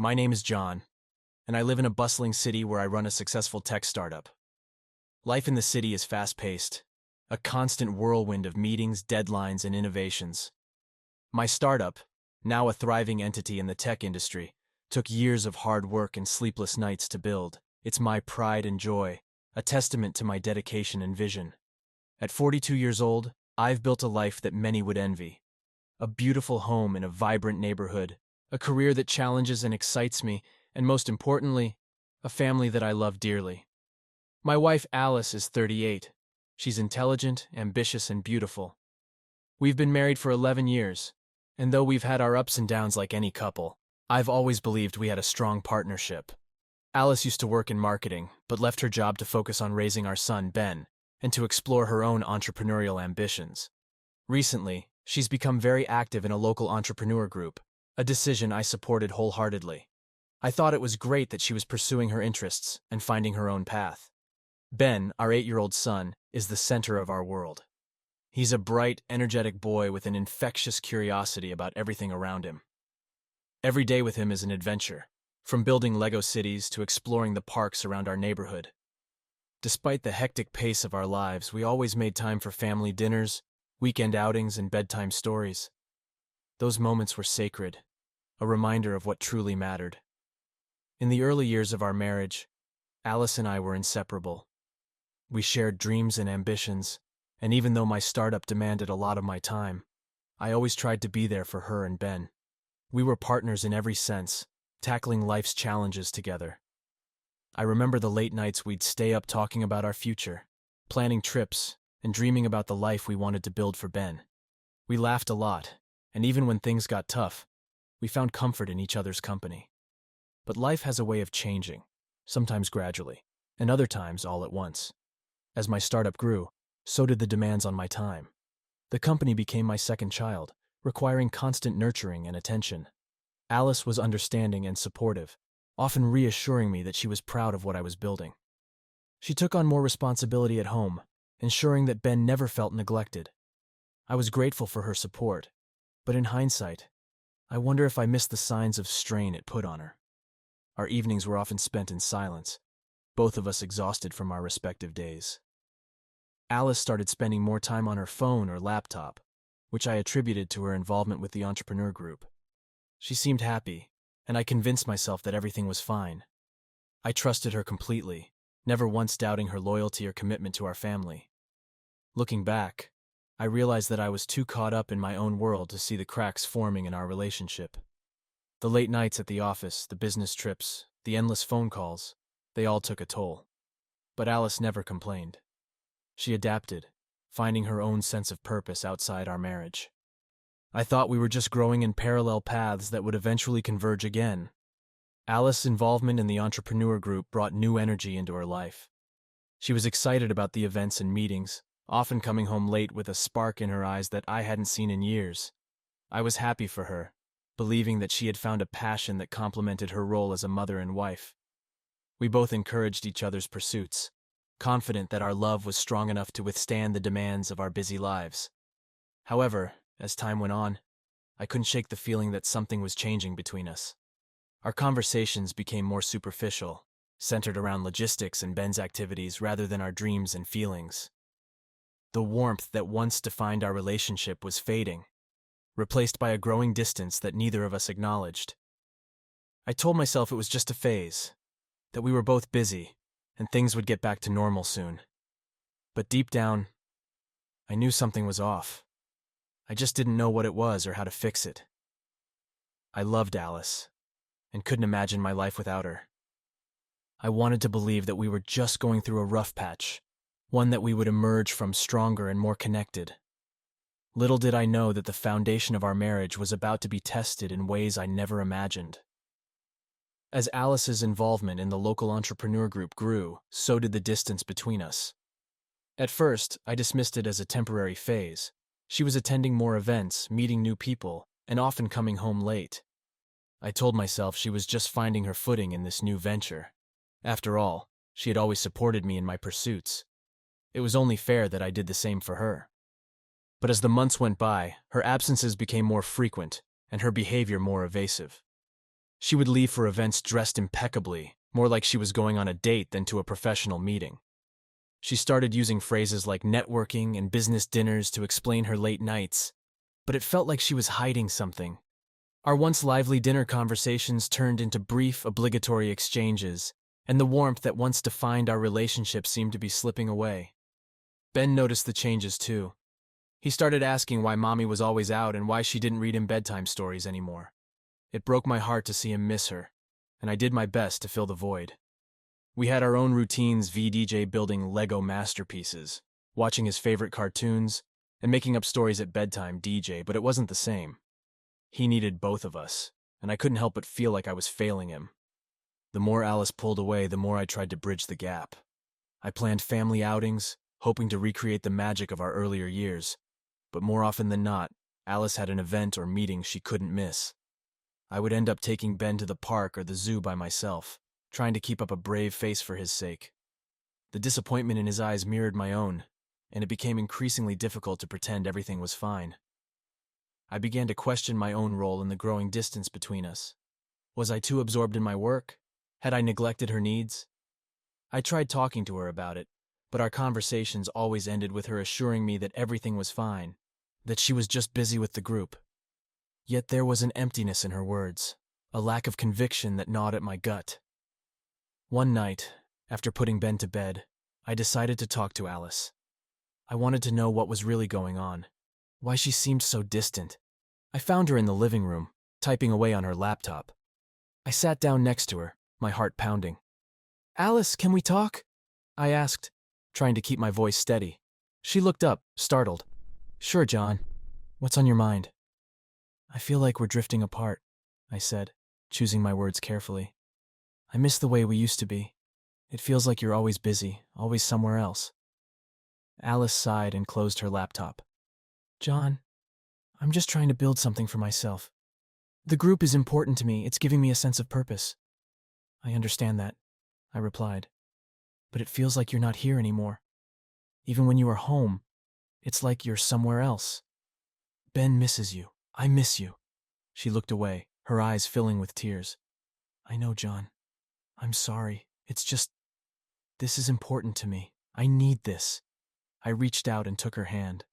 My name is John, and I live in a bustling city where I run a successful tech startup. Life in the city is fast-paced, a constant whirlwind of meetings, deadlines, and innovations. My startup, now a thriving entity in the tech industry, took years of hard work and sleepless nights to build. It's my pride and joy, a testament to my dedication and vision. At 42 years old, I've built a life that many would envy. A beautiful home in a vibrant neighborhood, a career that challenges and excites me, and most importantly, a family that I love dearly. My wife Alice is 38. She's intelligent, ambitious, and beautiful. We've been married for 11 years, and though we've had our ups and downs like any couple, I've always believed we had a strong partnership. Alice used to work in marketing, but left her job to focus on raising our son, Ben, and to explore her own entrepreneurial ambitions. Recently, she's become very active in a local entrepreneur group, a decision I supported wholeheartedly. I thought it was great that she was pursuing her interests and finding her own path. Ben, our 8-year-old son, is the center of our world. He's a bright, energetic boy with an infectious curiosity about everything around him. Every day with him is an adventure, from building Lego cities to exploring the parks around our neighborhood. Despite the hectic pace of our lives, we always made time for family dinners, weekend outings, and bedtime stories. Those moments were sacred, a reminder of what truly mattered. In the early years of our marriage, Alice and I were inseparable. We shared dreams and ambitions, and even though my startup demanded a lot of my time, I always tried to be there for her and Ben. We were partners in every sense, tackling life's challenges together. I remember the late nights we'd stay up talking about our future, planning trips, and dreaming about the life we wanted to build for Ben. We laughed a lot, and even when things got tough, we found comfort in each other's company. But life has a way of changing, sometimes gradually, and other times all at once. As my startup grew, so did the demands on my time. The company became my second child, requiring constant nurturing and attention. Alice was understanding and supportive, often reassuring me that she was proud of what I was building. She took on more responsibility at home, ensuring that Ben never felt neglected. I was grateful for her support, but in hindsight, I wonder if I missed the signs of strain it put on her. Our evenings were often spent in silence, both of us exhausted from our respective days. Alice started spending more time on her phone or laptop, which I attributed to her involvement with the entrepreneur group. She seemed happy, and I convinced myself that everything was fine. I trusted her completely, never once doubting her loyalty or commitment to our family. Looking back, I realized that I was too caught up in my own world to see the cracks forming in our relationship. The late nights at the office, the business trips, the endless phone calls, they all took a toll. But Alice never complained. She adapted, finding her own sense of purpose outside our marriage. I thought we were just growing in parallel paths that would eventually converge again. Alice's involvement in the entrepreneur group brought new energy into her life. She was excited about the events and meetings, often coming home late with a spark in her eyes that I hadn't seen in years. I was happy for her, believing that she had found a passion that complemented her role as a mother and wife. We both encouraged each other's pursuits, confident that our love was strong enough to withstand the demands of our busy lives. However, as time went on, I couldn't shake the feeling that something was changing between us. Our conversations became more superficial, centered around logistics and Ben's activities rather than our dreams and feelings. The warmth that once defined our relationship was fading, replaced by a growing distance that neither of us acknowledged. I told myself it was just a phase, that we were both busy, and things would get back to normal soon. But deep down, I knew something was off. I just didn't know what it was or how to fix it. I loved Alice, and couldn't imagine my life without her. I wanted to believe that we were just going through a rough patch, one that we would emerge from stronger and more connected. Little did I know that the foundation of our marriage was about to be tested in ways I never imagined. As Alice's involvement in the local entrepreneur group grew, so did the distance between us. At first, I dismissed it as a temporary phase. She was attending more events, meeting new people, and often coming home late. I told myself she was just finding her footing in this new venture. After all, she had always supported me in my pursuits. It was only fair that I did the same for her. But as the months went by, her absences became more frequent, and her behavior more evasive. She would leave for events dressed impeccably, more like she was going on a date than to a professional meeting. She started using phrases like networking and business dinners to explain her late nights, but it felt like she was hiding something. Our once lively dinner conversations turned into brief, obligatory exchanges, and the warmth that once defined our relationship seemed to be slipping away. Ben noticed the changes too. He started asking why Mommy was always out and why she didn't read him bedtime stories anymore. It broke my heart to see him miss her, and I did my best to fill the void. We had our own routines, VDJ building Lego masterpieces, watching his favorite cartoons, and making up stories at bedtime, DJ, but it wasn't the same. He needed both of us, and I couldn't help but feel like I was failing him. The more Alice pulled away, the more I tried to bridge the gap. I planned family outings, hoping to recreate the magic of our earlier years, but more often than not, Alice had an event or meeting she couldn't miss. I would end up taking Ben to the park or the zoo by myself, trying to keep up a brave face for his sake. The disappointment in his eyes mirrored my own, and it became increasingly difficult to pretend everything was fine. I began to question my own role in the growing distance between us. Was I too absorbed in my work? Had I neglected her needs? I tried talking to her about it, but our conversations always ended with her assuring me that everything was fine, that she was just busy with the group. Yet there was an emptiness in her words, a lack of conviction that gnawed at my gut. One night, after putting Ben to bed, I decided to talk to Alice. I wanted to know what was really going on, why she seemed so distant. I found her in the living room, typing away on her laptop. I sat down next to her, my heart pounding. "Alice, can we talk?" I asked, trying to keep my voice steady. She looked up, startled. "Sure, John. What's on your mind?" "I feel like we're drifting apart," I said, choosing my words carefully. "I miss the way we used to be. It feels like you're always busy, always somewhere else." Alice sighed and closed her laptop. "John, I'm just trying to build something for myself. The group is important to me. It's giving me a sense of purpose." "I understand that," I replied. "But it feels like you're not here anymore. Even when you are home, it's like you're somewhere else. Ben misses you. I miss you." She looked away, her eyes filling with tears. "I know, John. I'm sorry. It's just, this is important to me. I need this." I reached out and took her hand.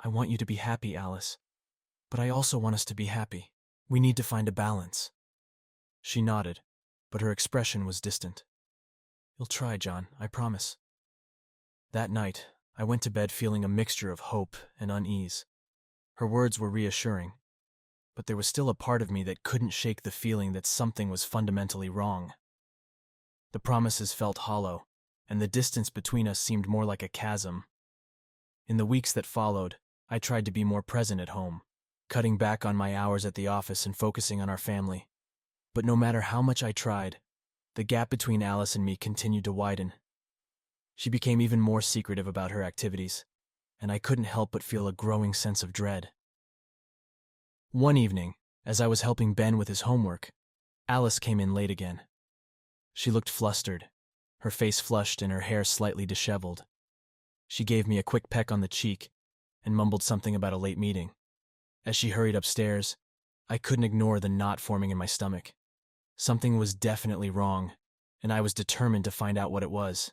"I want you to be happy, Alice. But I also want us to be happy. We need to find a balance." She nodded, but her expression was distant. "You'll try, John, I promise." That night, I went to bed feeling a mixture of hope and unease. Her words were reassuring, but there was still a part of me that couldn't shake the feeling that something was fundamentally wrong. The promises felt hollow, and the distance between us seemed more like a chasm. In the weeks that followed, I tried to be more present at home, cutting back on my hours at the office and focusing on our family. But no matter how much I tried, the gap between Alice and me continued to widen. She became even more secretive about her activities, and I couldn't help but feel a growing sense of dread. One evening, as I was helping Ben with his homework, Alice came in late again. She looked flustered, her face flushed and her hair slightly disheveled. She gave me a quick peck on the cheek and mumbled something about a late meeting. As she hurried upstairs, I couldn't ignore the knot forming in my stomach. Something was definitely wrong, and I was determined to find out what it was.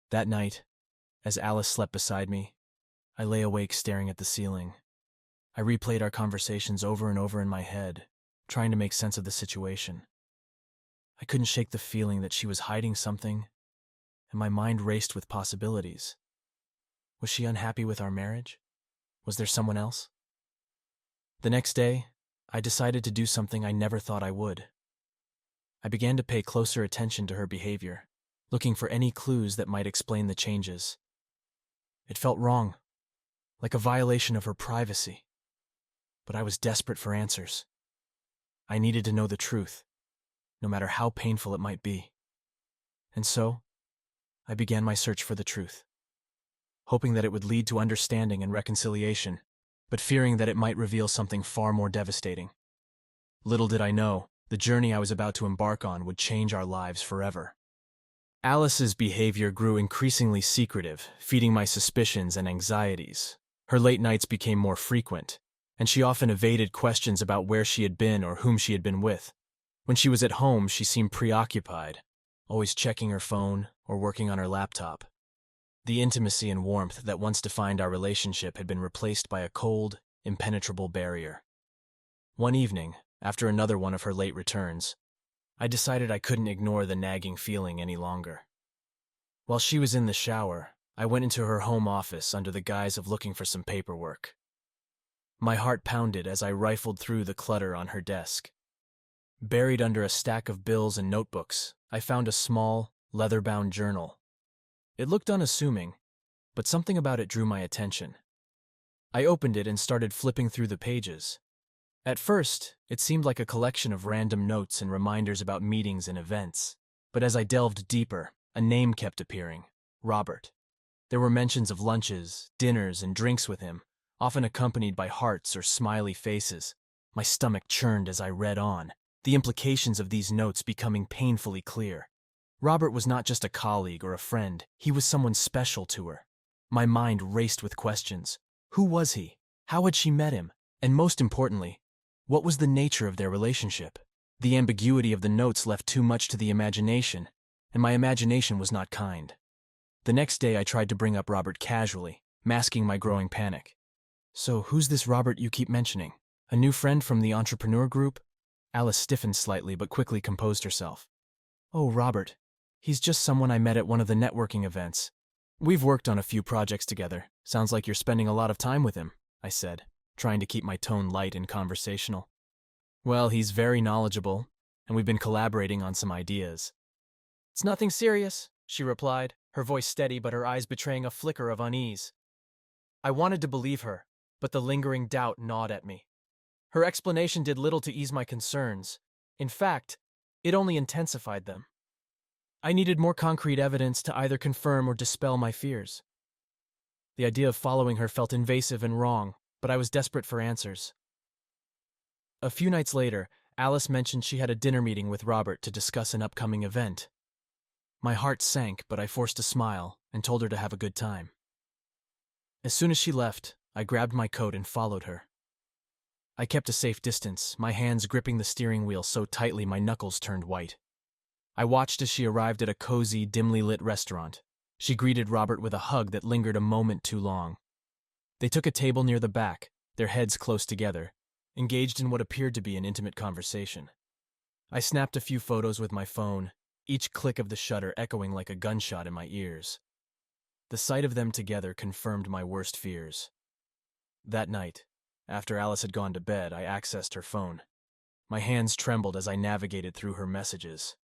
That night, as Alice slept beside me, I lay awake staring at the ceiling. I replayed our conversations over and over in my head, trying to make sense of the situation. I couldn't shake the feeling that she was hiding something, and my mind raced with possibilities. Was she unhappy with our marriage? Was there someone else? The next day, I decided to do something I never thought I would. I began to pay closer attention to her behavior, looking for any clues that might explain the changes. It felt wrong, like a violation of her privacy. But I was desperate for answers. I needed to know the truth, no matter how painful it might be. And so, I began my search for the truth, hoping that it would lead to understanding and reconciliation, but fearing that it might reveal something far more devastating. Little did I know, the journey I was about to embark on would change our lives forever. Alice's behavior grew increasingly secretive, feeding my suspicions and anxieties. Her late nights became more frequent, and she often evaded questions about where she had been or whom she had been with. When she was at home, she seemed preoccupied, always checking her phone or working on her laptop. The intimacy and warmth that once defined our relationship had been replaced by a cold, impenetrable barrier. One evening, after another one of her late returns, I decided I couldn't ignore the nagging feeling any longer. While she was in the shower, I went into her home office under the guise of looking for some paperwork. My heart pounded as I rifled through the clutter on her desk. Buried under a stack of bills and notebooks, I found a small, leather-bound journal. It looked unassuming, but something about it drew my attention. I opened it and started flipping through the pages. At first, it seemed like a collection of random notes and reminders about meetings and events. But as I delved deeper, a name kept appearing: Robert. There were mentions of lunches, dinners, and drinks with him, often accompanied by hearts or smiley faces. My stomach churned as I read on, the implications of these notes becoming painfully clear. Robert was not just a colleague or a friend, he was someone special to her. My mind raced with questions. Who was he? How had she met him? And most importantly, what was the nature of their relationship? The ambiguity of the notes left too much to the imagination, and my imagination was not kind. The next day I tried to bring up Robert casually, masking my growing panic. "So who's this Robert you keep mentioning? A new friend from the entrepreneur group?" Alice stiffened slightly but quickly composed herself. "Oh, Robert. He's just someone I met at one of the networking events. We've worked on a few projects together. Sounds like you're spending a lot of time with him," I said, trying to keep my tone light and conversational. "Well, he's very knowledgeable, and we've been collaborating on some ideas." "It's nothing serious," she replied, her voice steady but her eyes betraying a flicker of unease. I wanted to believe her, but the lingering doubt gnawed at me. Her explanation did little to ease my concerns. In fact, it only intensified them. I needed more concrete evidence to either confirm or dispel my fears. The idea of following her felt invasive and wrong, but I was desperate for answers. A few nights later, Alice mentioned she had a dinner meeting with Robert to discuss an upcoming event. My heart sank, but I forced a smile and told her to have a good time. As soon as she left, I grabbed my coat and followed her. I kept a safe distance, my hands gripping the steering wheel so tightly my knuckles turned white. I watched as she arrived at a cozy, dimly lit restaurant. She greeted Robert with a hug that lingered a moment too long. They took a table near the back, their heads close together, engaged in what appeared to be an intimate conversation. I snapped a few photos with my phone, each click of the shutter echoing like a gunshot in my ears. The sight of them together confirmed my worst fears. That night, after Alice had gone to bed, I accessed her phone. My hands trembled as I navigated through her messages.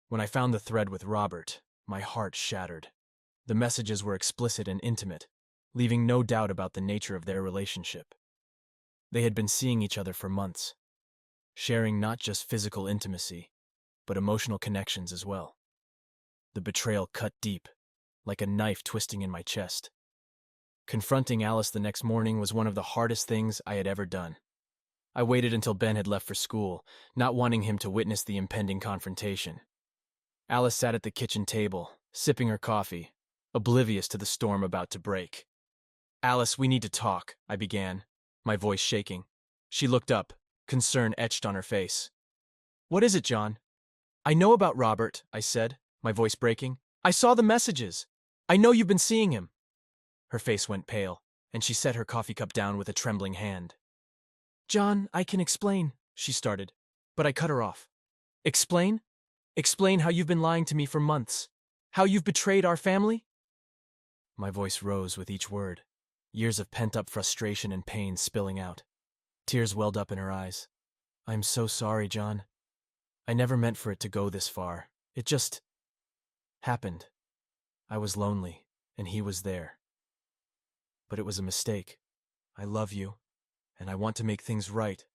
When I found the thread with Robert, my heart shattered. The messages were explicit and intimate, leaving no doubt about the nature of their relationship. They had been seeing each other for months, sharing not just physical intimacy, but emotional connections as well. The betrayal cut deep, like a knife twisting in my chest. Confronting Alice the next morning was one of the hardest things I had ever done. I waited until Ben had left for school, not wanting him to witness the impending confrontation. Alice sat at the kitchen table, sipping her coffee, oblivious to the storm about to break. "Alice, we need to talk," I began, my voice shaking. She looked up, concern etched on her face. "What is it, John?" "I know about Robert," I said, my voice breaking. "I saw the messages. I know you've been seeing him." Her face went pale, and she set her coffee cup down with a trembling hand. "John, I can explain," she started, but I cut her off. "Explain? Explain how you've been lying to me for months. How you've betrayed our family?" My voice rose with each word, years of pent-up frustration and pain spilling out. Tears welled up in her eyes. "I'm so sorry, John. I never meant for it to go this far. It just happened. I was lonely, and he was there. But it was a mistake. I love you, and I want to make things right."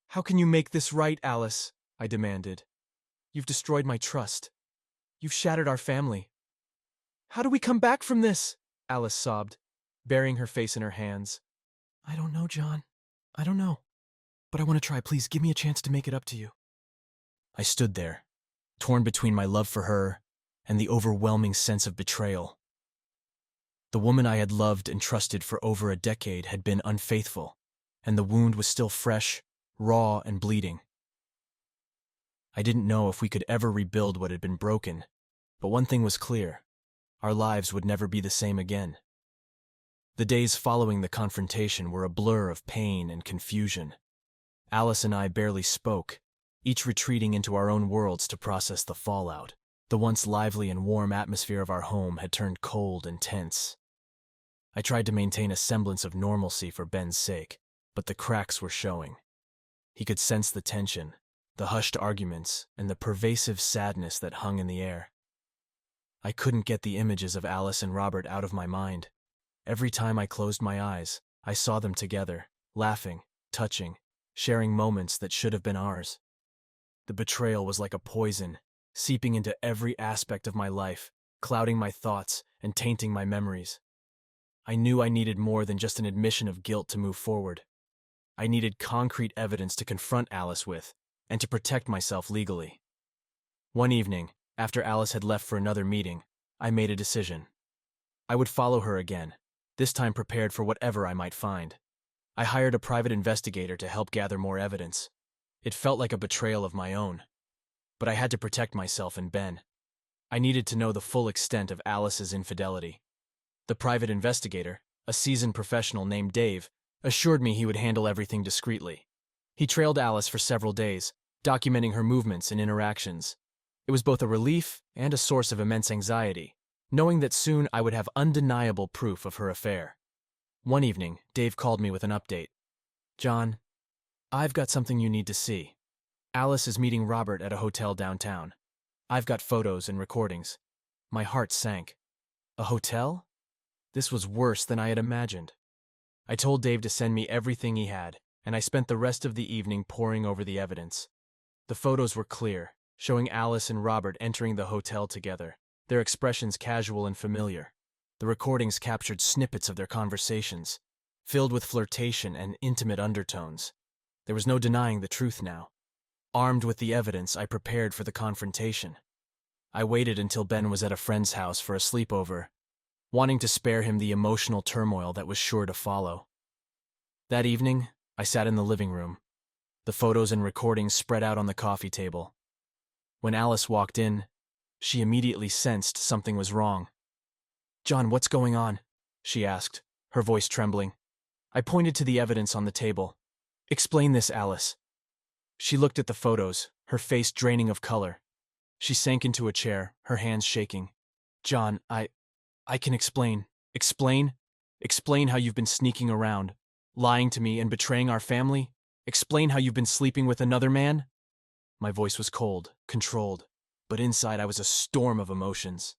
"How can you make this right, Alice?" I demanded. "You've destroyed my trust. You've shattered our family." "How do we come back from this?" Alice sobbed, burying her face in her hands. "I don't know, John. I don't know. But I want to try. Please give me a chance to make it up to you." I stood there, torn between my love for her and the overwhelming sense of betrayal. The woman I had loved and trusted for over a decade had been unfaithful, and the wound was still fresh, raw, and bleeding. I didn't know if we could ever rebuild what had been broken, but one thing was clear: our lives would never be the same again. The days following the confrontation were a blur of pain and confusion. Alice and I barely spoke, each retreating into our own worlds to process the fallout. The once lively and warm atmosphere of our home had turned cold and tense. I tried to maintain a semblance of normalcy for Ben's sake, but the cracks were showing. He could sense the tension, the hushed arguments, and the pervasive sadness that hung in the air. I couldn't get the images of Alice and Robert out of my mind. Every time I closed my eyes, I saw them together, laughing, touching, sharing moments that should have been ours. The betrayal was like a poison, seeping into every aspect of my life, clouding my thoughts and tainting my memories. I knew I needed more than just an admission of guilt to move forward. I needed concrete evidence to confront Alice with, and to protect myself legally. One evening, after Alice had left for another meeting, I made a decision. I would follow her again, this time prepared for whatever I might find. I hired a private investigator to help gather more evidence. It felt like a betrayal of my own, but I had to protect myself and Ben. I needed to know the full extent of Alice's infidelity. The private investigator, a seasoned professional named Dave, assured me he would handle everything discreetly. He trailed Alice for several days, documenting her movements and interactions. It was both a relief and a source of immense anxiety, knowing that soon I would have undeniable proof of her affair. One evening, Dave called me with an update. "John, I've got something you need to see. Alice is meeting Robert at a hotel downtown. I've got photos and recordings." My heart sank. A hotel? This was worse than I had imagined. I told Dave to send me everything he had, and I spent the rest of the evening poring over the evidence. The photos were clear, showing Alice and Robert entering the hotel together, their expressions casual and familiar. The recordings captured snippets of their conversations, filled with flirtation and intimate undertones. There was no denying the truth now. Armed with the evidence, I prepared for the confrontation. I waited until Ben was at a friend's house for a sleepover, wanting to spare him the emotional turmoil that was sure to follow. That evening, I sat in the living room, the photos and recordings spread out on the coffee table. When Alice walked in, she immediately sensed something was wrong. "John, what's going on?" she asked, her voice trembling. I pointed to the evidence on the table. "Explain this, Alice." She looked at the photos, her face draining of color. She sank into a chair, her hands shaking. "John, I can explain. Explain how you've been sneaking around, lying to me and betraying our family. Explain how you've been sleeping with another man." My voice was cold, controlled, but inside I was a storm of emotions.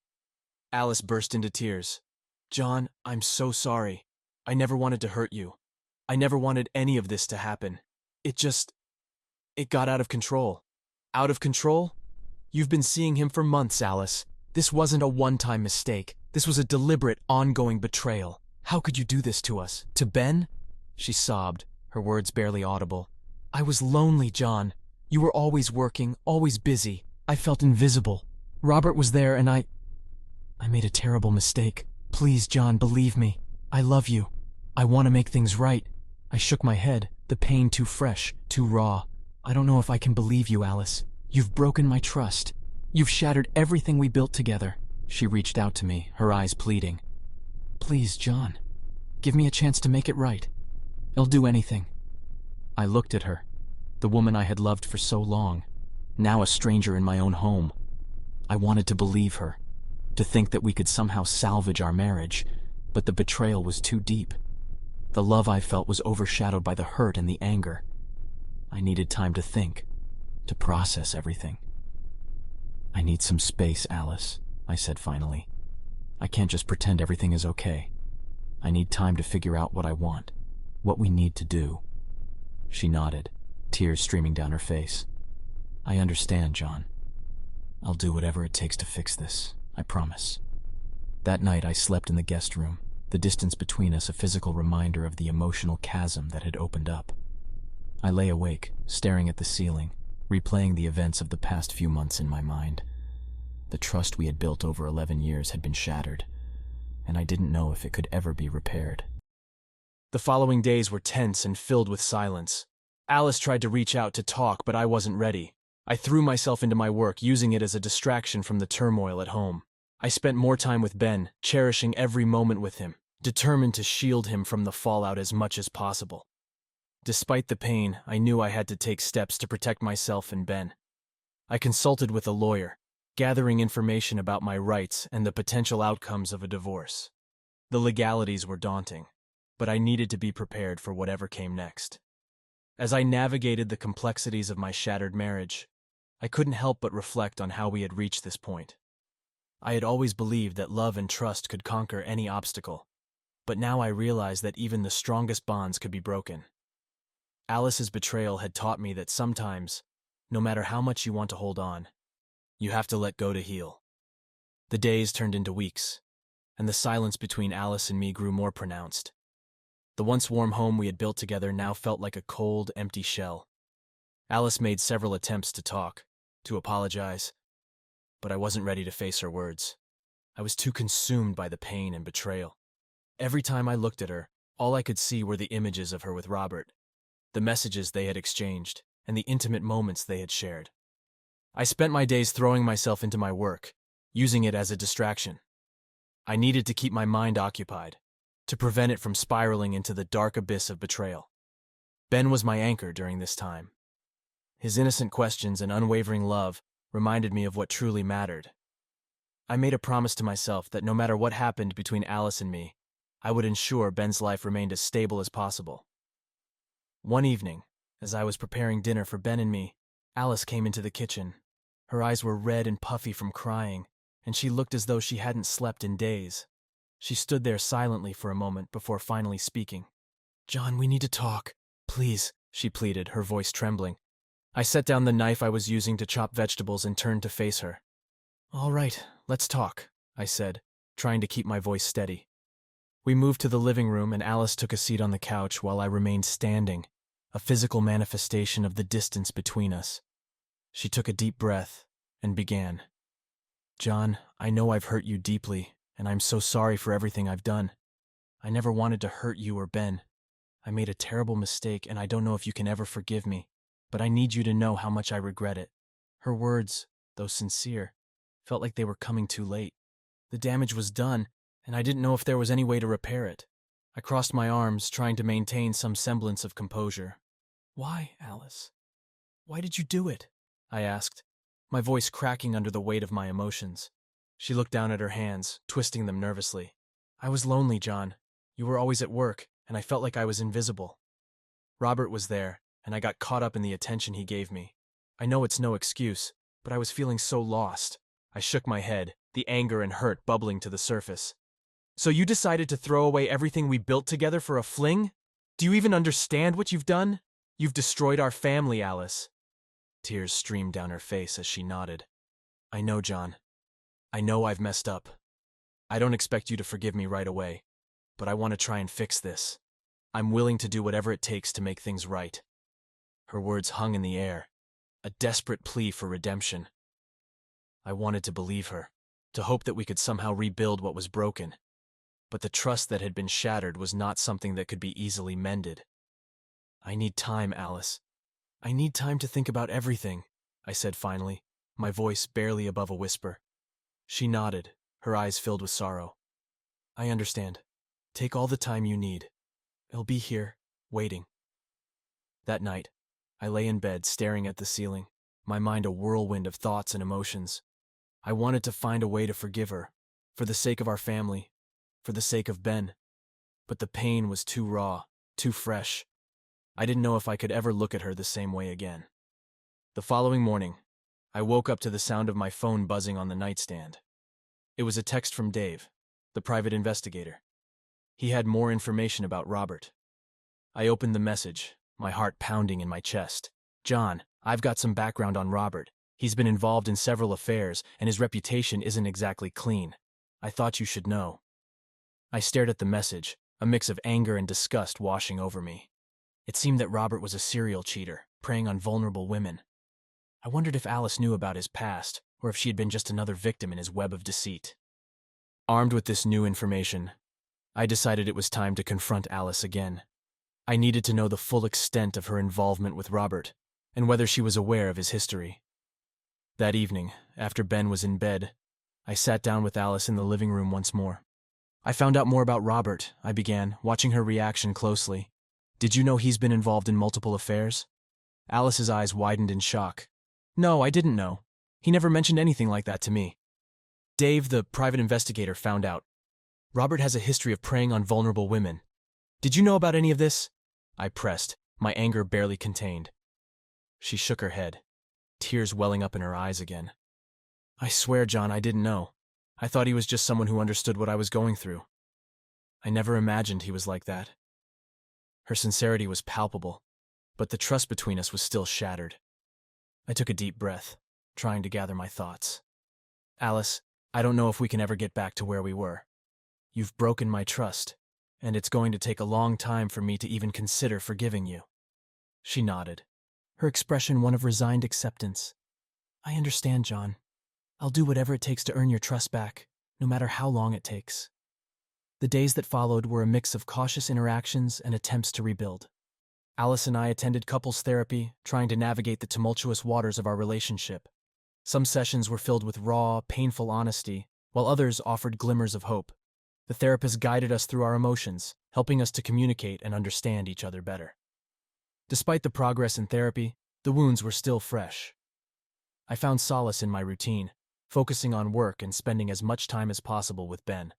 Alice burst into tears. "John, I'm so sorry. I never wanted to hurt you. I never wanted any of this to happen. It got out of control." "Out of control? You've been seeing him for months, Alice. This wasn't a one-time mistake. This was a deliberate, ongoing betrayal. How could you do this to us? To Ben?" She sobbed, her words barely audible. "I was lonely, John. You were always working, always busy. I felt invisible. Robert was there and I made a terrible mistake. Please, John, believe me. I love you. I want to make things right." I shook my head, the pain too fresh, too raw. "I don't know if I can believe you, Alice. You've broken my trust. You've shattered everything we built together." She reached out to me, her eyes pleading. "Please, John, give me a chance to make it right. I'll do anything." I looked at her, the woman I had loved for so long, now a stranger in my own home. I wanted to believe her, to think that we could somehow salvage our marriage, but the betrayal was too deep. The love I felt was overshadowed by the hurt and the anger. I needed time to think, to process everything. "I need some space, Alice," I said finally. "I can't just pretend everything is okay. I need time to figure out what I want, what we need to do." She nodded, tears streaming down her face. "I understand, John. I'll do whatever it takes to fix this, I promise." That night I slept in the guest room, the distance between us a physical reminder of the emotional chasm that had opened up. I lay awake, staring at the ceiling, replaying the events of the past few months in my mind. The trust we had built over 11 years had been shattered, and I didn't know if it could ever be repaired. The following days were tense and filled with silence. Alice tried to reach out to talk, but I wasn't ready. I threw myself into my work, using it as a distraction from the turmoil at home. I spent more time with Ben, cherishing every moment with him, determined to shield him from the fallout as much as possible. Despite the pain, I knew I had to take steps to protect myself and Ben. I consulted with a lawyer, gathering information about my rights and the potential outcomes of a divorce. The legalities were daunting, but I needed to be prepared for whatever came next. As I navigated the complexities of my shattered marriage, I couldn't help but reflect on how we had reached this point. I had always believed that love and trust could conquer any obstacle, but now I realized that even the strongest bonds could be broken. Alice's betrayal had taught me that sometimes, no matter how much you want to hold on, you have to let go to heal. The days turned into weeks, and the silence between Alice and me grew more pronounced. The once warm home we had built together now felt like a cold, empty shell. Alice made several attempts to talk, to apologize, but I wasn't ready to face her words. I was too consumed by the pain and betrayal. Every time I looked at her, all I could see were the images of her with Robert, the messages they had exchanged, and the intimate moments they had shared. I spent my days throwing myself into my work, using it as a distraction. I needed to keep my mind occupied, to prevent it from spiraling into the dark abyss of betrayal. Ben was my anchor during this time. His innocent questions and unwavering love reminded me of what truly mattered. I made a promise to myself that no matter what happened between Alice and me, I would ensure Ben's life remained as stable as possible. One evening, as I was preparing dinner for Ben and me, Alice came into the kitchen. Her eyes were red and puffy from crying, and she looked as though she hadn't slept in days. She stood there silently for a moment before finally speaking. "John, we need to talk. Please," she pleaded, her voice trembling. I set down the knife I was using to chop vegetables and turned to face her. "All right, let's talk," I said, trying to keep my voice steady. We moved to the living room and Alice took a seat on the couch while I remained standing, a physical manifestation of the distance between us. She took a deep breath and began. "John, I know I've hurt you deeply, and I'm so sorry for everything I've done. I never wanted to hurt you or Ben. I made a terrible mistake, and I don't know if you can ever forgive me, but I need you to know how much I regret it." Her words, though sincere, felt like they were coming too late. The damage was done, and I didn't know if there was any way to repair it. I crossed my arms, trying to maintain some semblance of composure. "Why, Alice? Why did you do it?" I asked, my voice cracking under the weight of my emotions. She looked down at her hands, twisting them nervously. "I was lonely, John. You were always at work, and I felt like I was invisible. Robert was there, and I got caught up in the attention he gave me. I know it's no excuse, but I was feeling so lost." I shook my head, the anger and hurt bubbling to the surface. "So you decided to throw away everything we built together for a fling? Do you even understand what you've done? You've destroyed our family, Alice." Tears streamed down her face as she nodded. "I know, John. I know I've messed up. I don't expect you to forgive me right away, but I want to try and fix this. I'm willing to do whatever it takes to make things right." Her words hung in the air, a desperate plea for redemption. I wanted to believe her, to hope that we could somehow rebuild what was broken. But the trust that had been shattered was not something that could be easily mended. "I need time, Alice. I need time to think about everything," I said finally, my voice barely above a whisper. She nodded, her eyes filled with sorrow. "I understand. Take all the time you need. I'll be here, waiting." That night, I lay in bed staring at the ceiling, my mind a whirlwind of thoughts and emotions. I wanted to find a way to forgive her, for the sake of our family, for the sake of Ben. But the pain was too raw, too fresh. I didn't know if I could ever look at her the same way again. The following morning, I woke up to the sound of my phone buzzing on the nightstand. It was a text from Dave, the private investigator. He had more information about Robert. I opened the message, my heart pounding in my chest. "John, I've got some background on Robert. He's been involved in several affairs, and his reputation isn't exactly clean. I thought you should know." I stared at the message, a mix of anger and disgust washing over me. It seemed that Robert was a serial cheater, preying on vulnerable women. I wondered if Alice knew about his past, or if she had been just another victim in his web of deceit. Armed with this new information, I decided it was time to confront Alice again. I needed to know the full extent of her involvement with Robert, and whether she was aware of his history. That evening, after Ben was in bed, I sat down with Alice in the living room once more. I found out more about Robert, I began, watching her reaction closely. Did you know he's been involved in multiple affairs? Alice's eyes widened in shock. No, I didn't know. He never mentioned anything like that to me. Dave, the private investigator, found out. Robert has a history of preying on vulnerable women. Did you know about any of this? I pressed, my anger barely contained. She shook her head, tears welling up in her eyes again. I swear, John, I didn't know. I thought he was just someone who understood what I was going through. I never imagined he was like that. Her sincerity was palpable, but the trust between us was still shattered. I took a deep breath, trying to gather my thoughts. Alice, I don't know if we can ever get back to where we were. You've broken my trust, and it's going to take a long time for me to even consider forgiving you. She nodded, her expression one of resigned acceptance. I understand, John. I'll do whatever it takes to earn your trust back, no matter how long it takes. The days that followed were a mix of cautious interactions and attempts to rebuild. Alice and I attended couples therapy, trying to navigate the tumultuous waters of our relationship. Some sessions were filled with raw, painful honesty, while others offered glimmers of hope. The therapist guided us through our emotions, helping us to communicate and understand each other better. Despite the progress in therapy, the wounds were still fresh. I found solace in my routine, focusing on work and spending as much time as possible with Ben.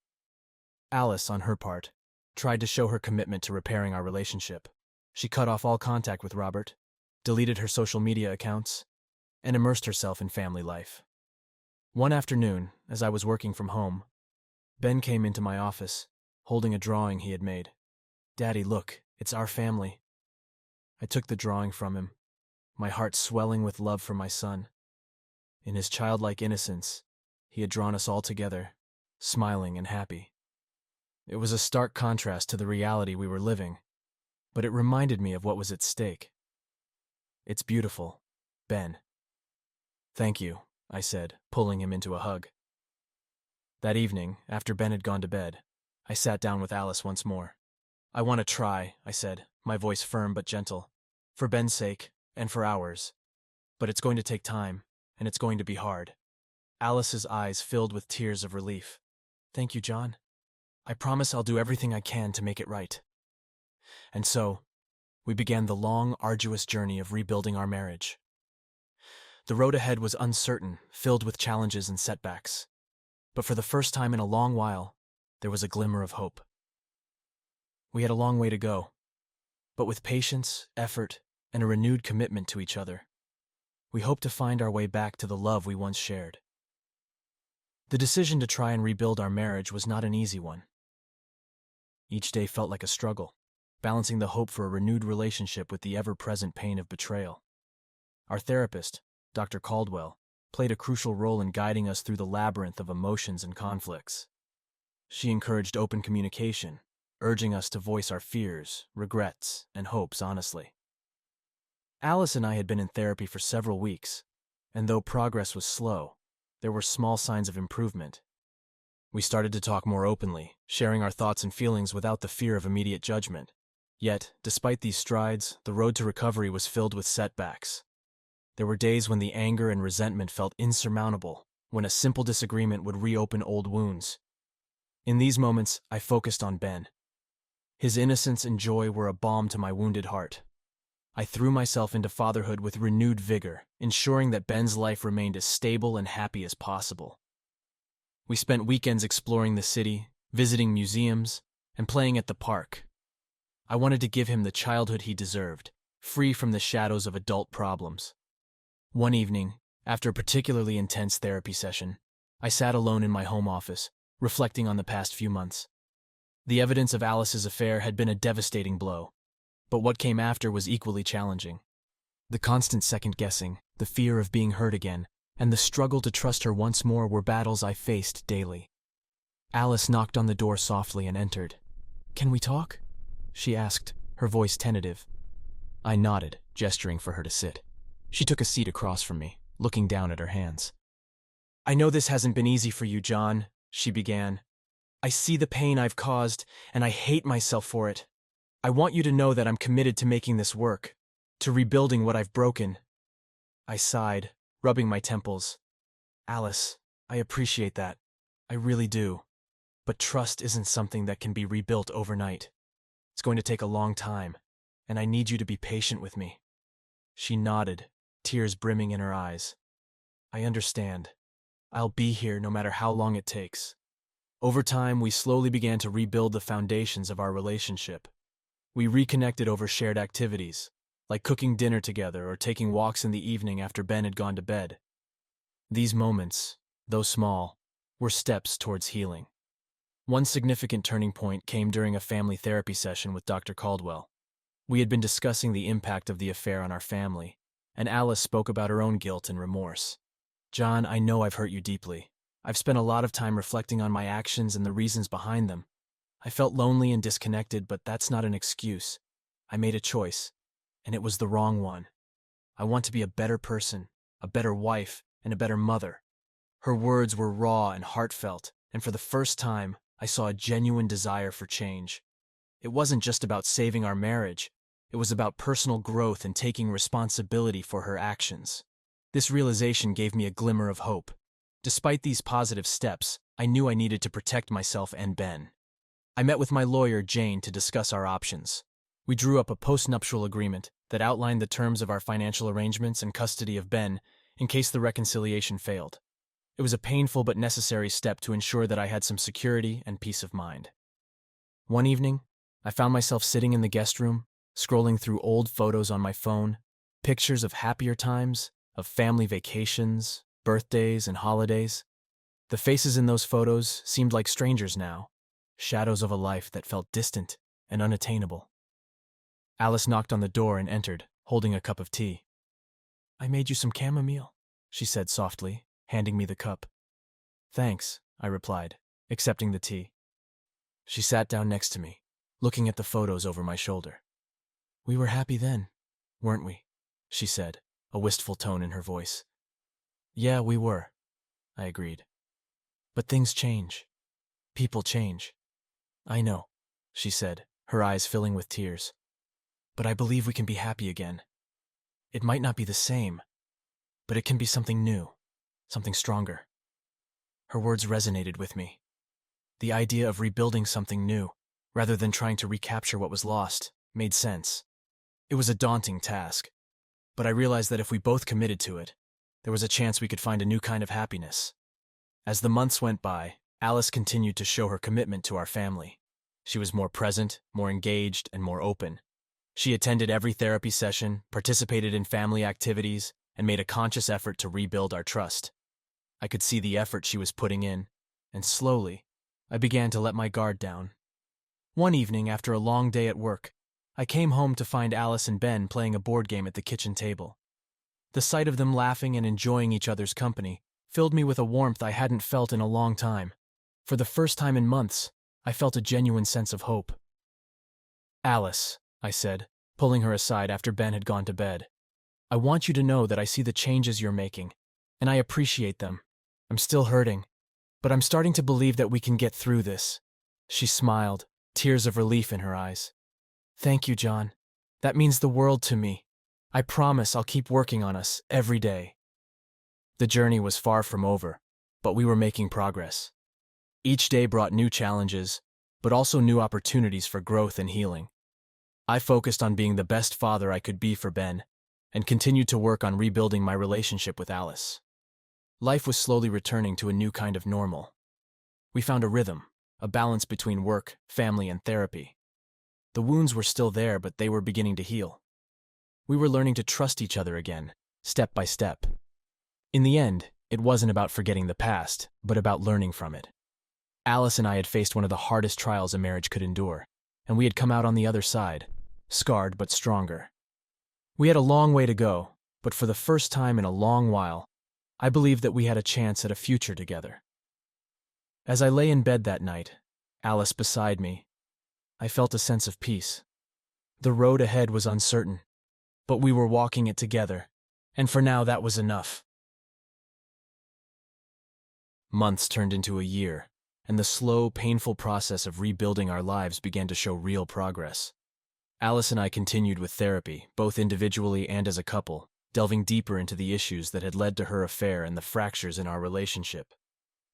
Alice, on her part, tried to show her commitment to repairing our relationship. She cut off all contact with Robert, deleted her social media accounts, and immersed herself in family life. One afternoon, as I was working from home, Ben came into my office, holding a drawing he had made. Daddy, look, it's our family. I took the drawing from him, my heart swelling with love for my son. In his childlike innocence, he had drawn us all together, smiling and happy. It was a stark contrast to the reality we were living, but it reminded me of what was at stake. It's beautiful, Ben. Thank you, I said, pulling him into a hug. That evening, after Ben had gone to bed, I sat down with Alice once more. I want to try, I said, my voice firm but gentle, for Ben's sake and for ours. But it's going to take time, and it's going to be hard. Alice's eyes filled with tears of relief. Thank you, John. I promise I'll do everything I can to make it right. And so, we began the long, arduous journey of rebuilding our marriage. The road ahead was uncertain, filled with challenges and setbacks. But for the first time in a long while, there was a glimmer of hope. We had a long way to go, but with patience, effort, and a renewed commitment to each other, we hoped to find our way back to the love we once shared. The decision to try and rebuild our marriage was not an easy one. Each day felt like a struggle, balancing the hope for a renewed relationship with the ever-present pain of betrayal. Our therapist, Dr. Caldwell, played a crucial role in guiding us through the labyrinth of emotions and conflicts. She encouraged open communication, urging us to voice our fears, regrets, and hopes honestly. Alice and I had been in therapy for several weeks, and though progress was slow, there were small signs of improvement. We started to talk more openly, sharing our thoughts and feelings without the fear of immediate judgment. Yet, despite these strides, the road to recovery was filled with setbacks. There were days when the anger and resentment felt insurmountable, when a simple disagreement would reopen old wounds. In these moments, I focused on Ben. His innocence and joy were a balm to my wounded heart. I threw myself into fatherhood with renewed vigor, ensuring that Ben's life remained as stable and happy as possible. We spent weekends exploring the city, visiting museums, and playing at the park. I wanted to give him the childhood he deserved, free from the shadows of adult problems. One evening, after a particularly intense therapy session, I sat alone in my home office, reflecting on the past few months. The evidence of Alice's affair had been a devastating blow, but what came after was equally challenging. The constant second-guessing, the fear of being hurt again, and the struggle to trust her once more were battles I faced daily. Alice knocked on the door softly and entered. "Can we talk?" she asked, her voice tentative. I nodded, gesturing for her to sit. She took a seat across from me, looking down at her hands. "I know this hasn't been easy for you, John," she began. "I see the pain I've caused, and I hate myself for it. I want you to know that I'm committed to making this work, to rebuilding what I've broken." I sighed, rubbing my temples. Alice, I appreciate that. I really do. But trust isn't something that can be rebuilt overnight. It's going to take a long time, and I need you to be patient with me. She nodded, tears brimming in her eyes. I understand. I'll be here no matter how long it takes. Over time, we slowly began to rebuild the foundations of our relationship. We reconnected over shared activities, like cooking dinner together or taking walks in the evening after Ben had gone to bed. These moments, though small, were steps towards healing. One significant turning point came during a family therapy session with Dr. Caldwell. We had been discussing the impact of the affair on our family, and Alice spoke about her own guilt and remorse. John, I know I've hurt you deeply. I've spent a lot of time reflecting on my actions and the reasons behind them. I felt lonely and disconnected, but that's not an excuse. I made a choice, and it was the wrong one. I want to be a better person, a better wife, and a better mother. Her words were raw and heartfelt, and for the first time, I saw a genuine desire for change. It wasn't just about saving our marriage. It was about personal growth and taking responsibility for her actions. This realization gave me a glimmer of hope. Despite these positive steps, I knew I needed to protect myself and Ben. I met with my lawyer, Jane, to discuss our options. We drew up a postnuptial agreement that outlined the terms of our financial arrangements and custody of Ben in case the reconciliation failed. It was a painful but necessary step to ensure that I had some security and peace of mind. One evening, I found myself sitting in the guest room, scrolling through old photos on my phone, pictures of happier times, of family vacations, birthdays, and holidays. The faces in those photos seemed like strangers now, shadows of a life that felt distant and unattainable. Alice knocked on the door and entered, holding a cup of tea. "I made you some chamomile," she said softly, handing me the cup. "Thanks," I replied, accepting the tea. She sat down next to me, looking at the photos over my shoulder. "We were happy then, weren't we?" she said, a wistful tone in her voice. "Yeah, we were," I agreed. "But things change. People change." "I know," she said, her eyes filling with tears. "But I believe we can be happy again. It might not be the same, but it can be something new, something stronger." Her words resonated with me. The idea of rebuilding something new, rather than trying to recapture what was lost, made sense. It was a daunting task, but I realized that if we both committed to it, there was a chance we could find a new kind of happiness. As the months went by, Alice continued to show her commitment to our family. She was more present, more engaged, and more open. She attended every therapy session, participated in family activities, and made a conscious effort to rebuild our trust. I could see the effort she was putting in, and slowly, I began to let my guard down. One evening, after a long day at work, I came home to find Alice and Ben playing a board game at the kitchen table. The sight of them laughing and enjoying each other's company filled me with a warmth I hadn't felt in a long time. For the first time in months, I felt a genuine sense of hope. "Alice," I said, pulling her aside after Ben had gone to bed, "I want you to know that I see the changes you're making, and I appreciate them. I'm still hurting, but I'm starting to believe that we can get through this." She smiled, tears of relief in her eyes. "Thank you, John. That means the world to me. I promise I'll keep working on us every day." The journey was far from over, but we were making progress. Each day brought new challenges, but also new opportunities for growth and healing. I focused on being the best father I could be for Ben, and continued to work on rebuilding my relationship with Alice. Life was slowly returning to a new kind of normal. We found a rhythm, a balance between work, family, and therapy. The wounds were still there, but they were beginning to heal. We were learning to trust each other again, step by step. In the end, it wasn't about forgetting the past, but about learning from it. Alice and I had faced one of the hardest trials a marriage could endure, and we had come out on the other side, scarred but stronger. We had a long way to go, but for the first time in a long while, I believed that we had a chance at a future together. As I lay in bed that night, Alice beside me, I felt a sense of peace. The road ahead was uncertain, but we were walking it together, and for now that was enough. Months turned into a year, and the slow, painful process of rebuilding our lives began to show real progress. Alice and I continued with therapy, both individually and as a couple, delving deeper into the issues that had led to her affair and the fractures in our relationship.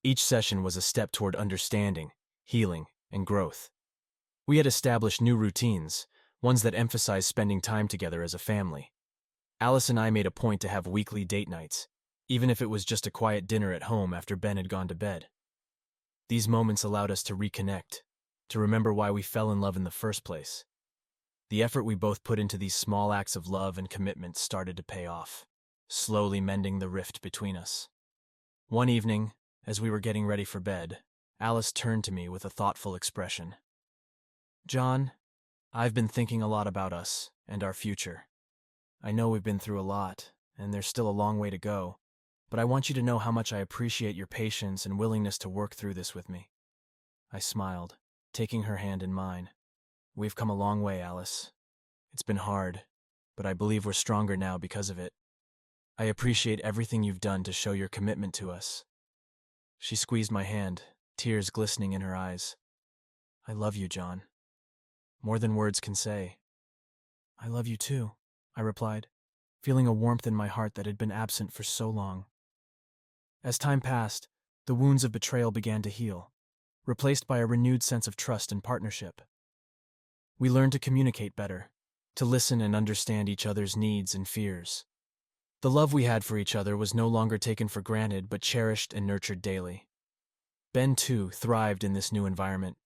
Each session was a step toward understanding, healing, and growth. We had established new routines, ones that emphasized spending time together as a family. Alice and I made a point to have weekly date nights, even if it was just a quiet dinner at home after Ben had gone to bed. These moments allowed us to reconnect, to remember why we fell in love in the first place. The effort we both put into these small acts of love and commitment started to pay off, slowly mending the rift between us. One evening, as we were getting ready for bed, Alice turned to me with a thoughtful expression. "John, I've been thinking a lot about us and our future. I know we've been through a lot, and there's still a long way to go, but I want you to know how much I appreciate your patience and willingness to work through this with me." I smiled, taking her hand in mine. "We've come a long way, Alice. It's been hard, but I believe we're stronger now because of it. I appreciate everything you've done to show your commitment to us." She squeezed my hand, tears glistening in her eyes. "I love you, John. More than words can say." "I love you too," I replied, feeling a warmth in my heart that had been absent for so long. As time passed, the wounds of betrayal began to heal, replaced by a renewed sense of trust and partnership. We learned to communicate better, to listen and understand each other's needs and fears. The love we had for each other was no longer taken for granted but cherished and nurtured daily. Ben, too, thrived in this new environment.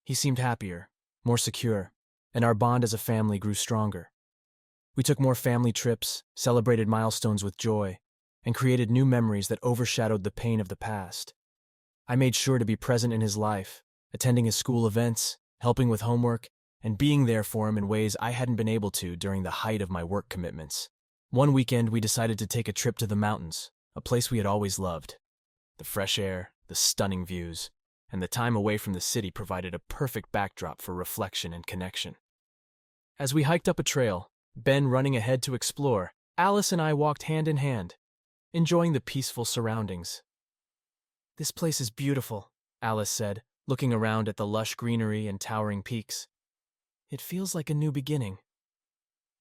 He seemed happier, more secure, and our bond as a family grew stronger. We took more family trips, celebrated milestones with joy, and created new memories that overshadowed the pain of the past. I made sure to be present in his life, attending his school events, helping with homework, and being there for him in ways I hadn't been able to during the height of my work commitments. One weekend, we decided to take a trip to the mountains, a place we had always loved. The fresh air, the stunning views, and the time away from the city provided a perfect backdrop for reflection and connection. As we hiked up a trail, Ben running ahead to explore, Alice and I walked hand in hand, enjoying the peaceful surroundings. "This place is beautiful," Alice said, looking around at the lush greenery and towering peaks. "It feels like a new beginning."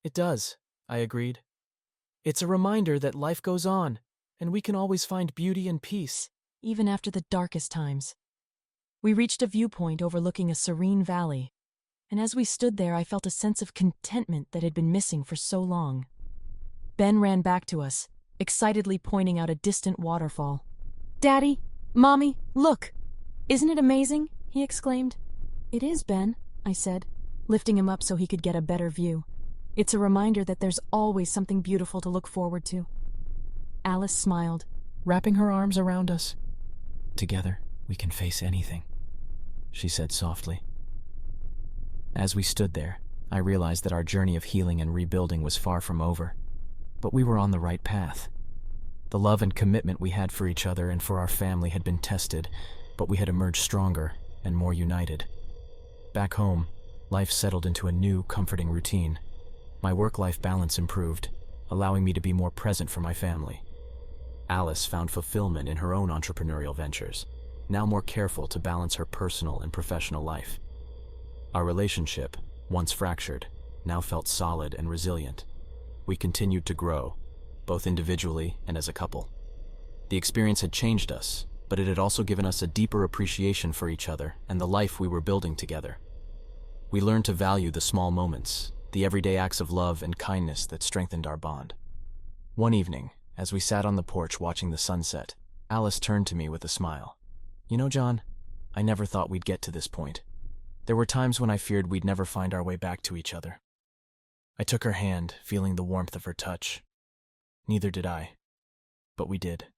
"It does," I agreed. "It's a reminder that life goes on, and we can always find beauty and peace, even after the darkest times." We reached a viewpoint overlooking a serene valley, and as we stood there, I felt a sense of contentment that had been missing for so long. Ben ran back to us, excitedly pointing out a distant waterfall. "Daddy, Mommy, look! Isn't it amazing?" he exclaimed. "It is, Ben," I said, lifting him up so he could get a better view. "It's a reminder that there's always something beautiful to look forward to." Alice smiled, wrapping her arms around us. "Together, we can face anything," she said softly. As we stood there, I realized that our journey of healing and rebuilding was far from over, but we were on the right path. The love and commitment we had for each other and for our family had been tested, but we had emerged stronger and more united. Back home, life settled into a new, comforting routine. My work-life balance improved, allowing me to be more present for my family. Alice found fulfillment in her own entrepreneurial ventures, now more careful to balance her personal and professional life. Our relationship, once fractured, now felt solid and resilient. We continued to grow, both individually and as a couple. The experience had changed us, but it had also given us a deeper appreciation for each other and the life we were building together. We learned to value the small moments, the everyday acts of love and kindness that strengthened our bond. One evening, as we sat on the porch watching the sunset, Alice turned to me with a smile. "You know, John, I never thought we'd get to this point. There were times when I feared we'd never find our way back to each other." I took her hand, feeling the warmth of her touch. Neither did I, but we did.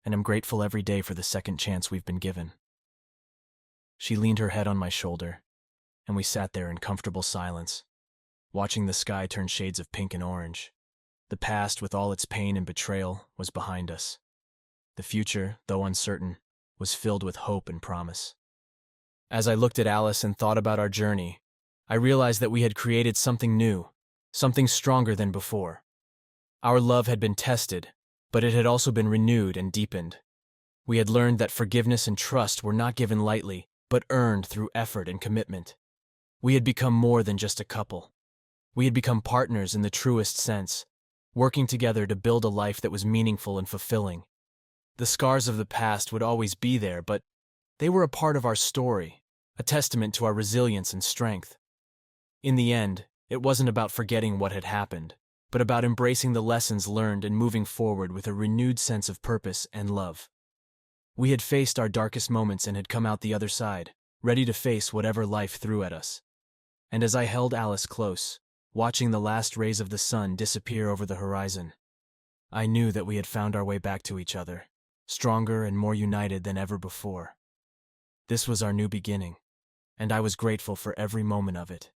And I'm grateful every day for the second chance we've been given. She leaned her head on my shoulder, and we sat there in comfortable silence, watching the sky turn shades of pink and orange. The past, with all its pain and betrayal, was behind us. The future, though uncertain, was filled with hope and promise. As I looked at Alice and thought about our journey, I realized that we had created something new, something stronger than before. Our love had been tested, but it had also been renewed and deepened. We had learned that forgiveness and trust were not given lightly, but earned through effort and commitment. We had become more than just a couple. We had become partners in the truest sense, working together to build a life that was meaningful and fulfilling. The scars of the past would always be there, but they were a part of our story, a testament to our resilience and strength. In the end, it wasn't about forgetting what had happened, but about embracing the lessons learned and moving forward with a renewed sense of purpose and love. We had faced our darkest moments and had come out the other side, ready to face whatever life threw at us. And as I held Alice close, watching the last rays of the sun disappear over the horizon, I knew that we had found our way back to each other, stronger and more united than ever before. This was our new beginning, and I was grateful for every moment of it.